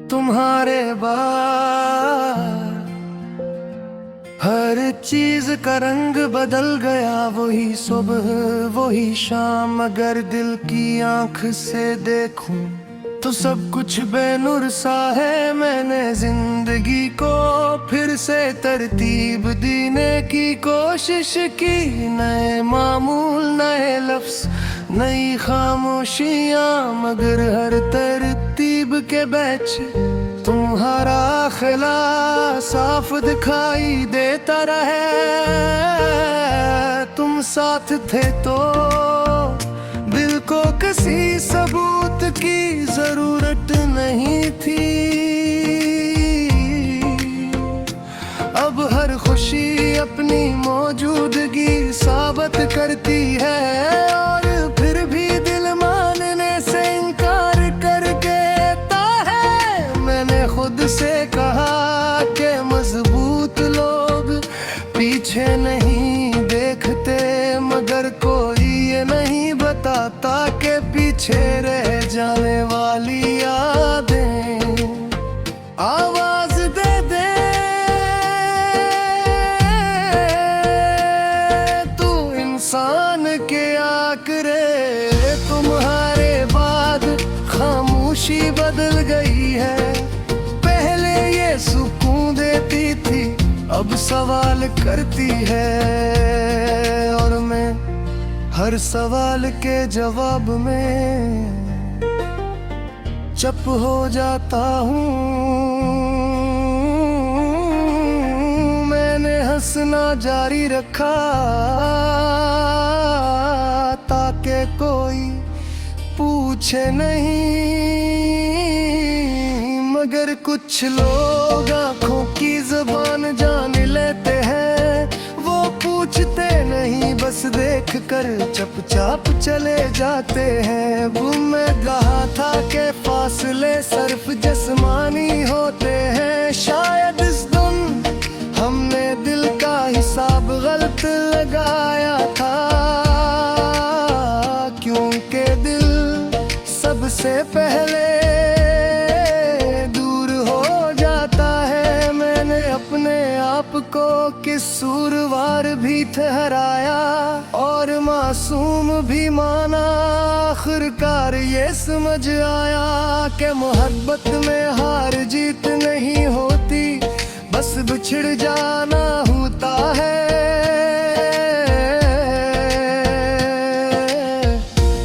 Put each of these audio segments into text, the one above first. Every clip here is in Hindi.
तुम्हारे बाद हर चीज का रंग बदल गया। वही सुबह वही शाम, अगर दिल की आंख से देखूं तो सब कुछ बेनुर सा है। मैंने जिंदगी को फिर से तरतीब देने की कोशिश की। नए मामूल, नए लफ्ज, नई खामोशियां, मगर हर तरतीब के बैच तुम्हारा खिला साफ दिखाई देता रहे। तुम साथ थे तो दिल को किसी सबूत की जरूरत नहीं थी। अब हर खुशी अपनी मौजूदगी साबित करती है, और फिर भी दिल मानने से इनकार कर देता है। मैंने खुद से कहा कि मजबूत लोग पीछे नहीं देखते, मगर कोई ये नहीं बताता कि पीछे रह जाने वाली यादें आवाज दे दे। तू इंसान के आकरे, तुम्हारे बाद खामोशी बदल गई है। पहले ये सुकून देती थी, अब सवाल करती है। और मैं हर सवाल के जवाब में चुप हो जाता हूँ। मैंने हंसना जारी रखा ताकि कोई पूछे नहीं, मगर कुछ लोग आंखों की जुबान जान लेते हैं। वो पूछते नहीं, बस देख कर चुपचाप चले जाते हैं। वो मैं कहा था कि फासले सिर्फ जिस्मानी होते हैं। शायद इस दिन हमने दिल का हिसाब गलत लगाया था, क्योंकि दिल सबसे पहले दूर हो जाता है। मैंने अपने आप को कसूरवार भी ठहराया और मासूम भी माना। आखिरकार ये समझ आया कि मोहब्बत में हार जीत नहीं होती, बस बिछड़ जाना होता है।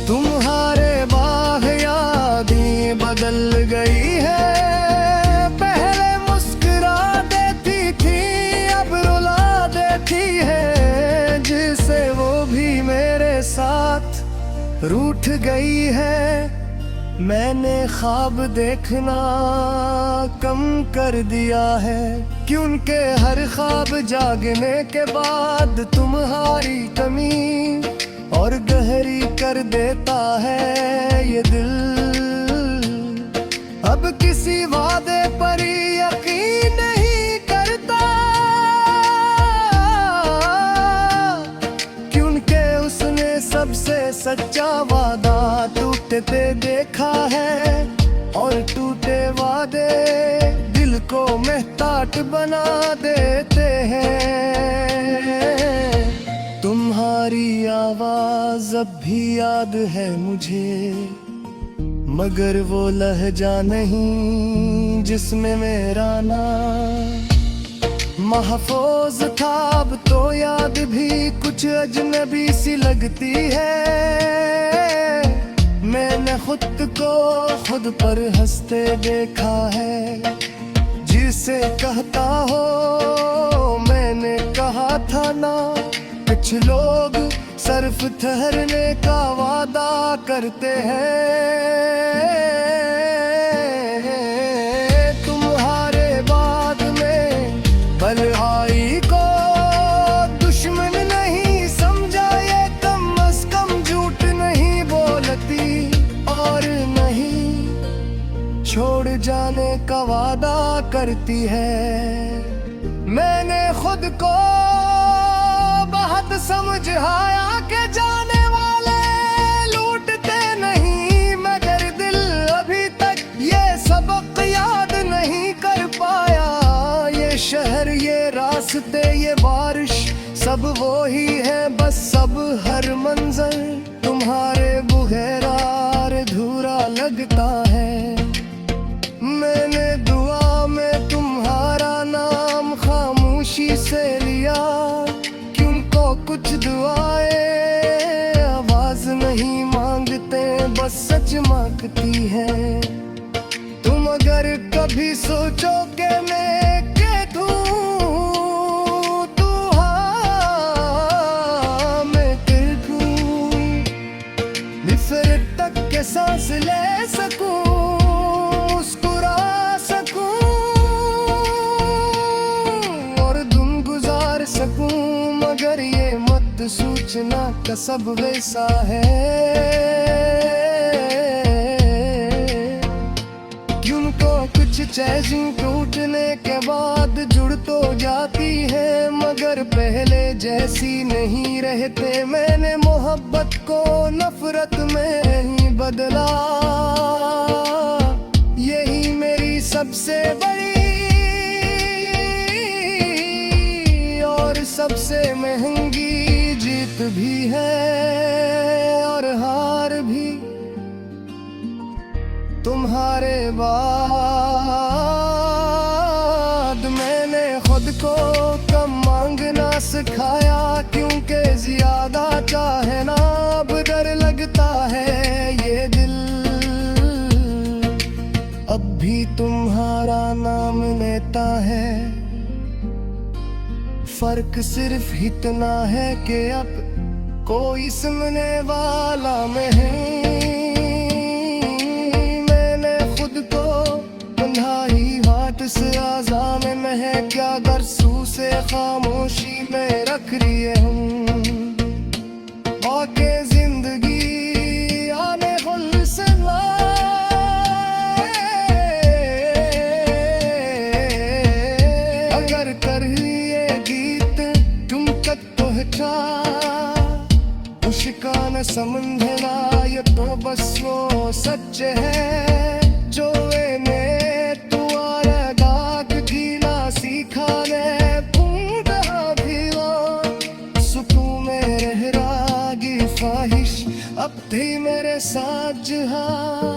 तुम्हारे बाग यादें बदल गई है। पहले मुस्कुरा देती थी, अब रुला देती है। जिसे वो भी मेरे साथ रूठ गई है। मैंने ख्वाब देखना कम कर दिया है, क्योंकि हर ख्वाब जागने के बाद तुम्हारी कमी और गहरी कर देता है ये दिल। अब किसी वादे पर यकीन नहीं करता, क्योंकि उसने सबसे सच्चा वादा टूटते देखा है। और टूटे वादे दिल को महताट बना देते हैं। तुम्हारी आवाज अब भी याद है मुझे, मगर वो लहजा नहीं जिसमें मेरा नाम महफूज था। अब तो याद भी कुछ अजनबी सी लगती है। मैंने खुद को खुद पर हंसते देखा है, जिसे कहता हो मैंने कहा था ना। कुछ लोग सिर्फ ठहरने का वादा करते हैं। तुम्हारे बाद में भलाई को दुश्मन नहीं समझा, ये कम अज कम झूठ नहीं बोलती, और नहीं छोड़ जाने का वादा करती है। मैंने खुद को बहुत समझाया कि जाने वाले लूटते नहीं, मगर दिल अभी तक ये सबक याद बरसते ये बारिश सब वो ही है, बस सब हर मंजर तुम्हारे बगैर अधूरा लगता है। मैंने दुआ में तुम्हारा नाम खामोशी से लिया, क्योंकि कुछ दुआएं आवाज नहीं मांगते, बस सच मांगती है। तुम अगर कभी सोचो कि मैं कह दूं तो हाँ मैं कर दूं, फिर तक के सांस ले सकूं, मुस्कुरा सकूं और दिन गुजार सकूं, मगर ये मत सोचना का सब वैसा है, कुछ चीजें टूटने के बाद जुड़ तो जाती है, मगर पहले जैसी नहीं रहते। मैंने मोहब्बत को नफरत में ही बदला, यही मेरी सबसे बड़ी और सबसे महंगी जीत भी है और हार भी। तुम्हारे बाद मैंने खुद को कम मांगना सिखाया, क्योंकि ज्यादा चाहे ना अब डर लगता है ये दिल। अब भी तुम्हारा नाम लेता है, फर्क सिर्फ इतना है कि अब कोई सुनने वाला में है। से आजान में है क्या दरसू से खामोशी में रख लिए हम, आके जिंदगी आने खुल से अगर कर ये गीत तुम तक पहुंचा, उसका न समझना ये तो बस वो सच है जो मैंने ख्वाहिश अब थी मेरे साथ जहाँ।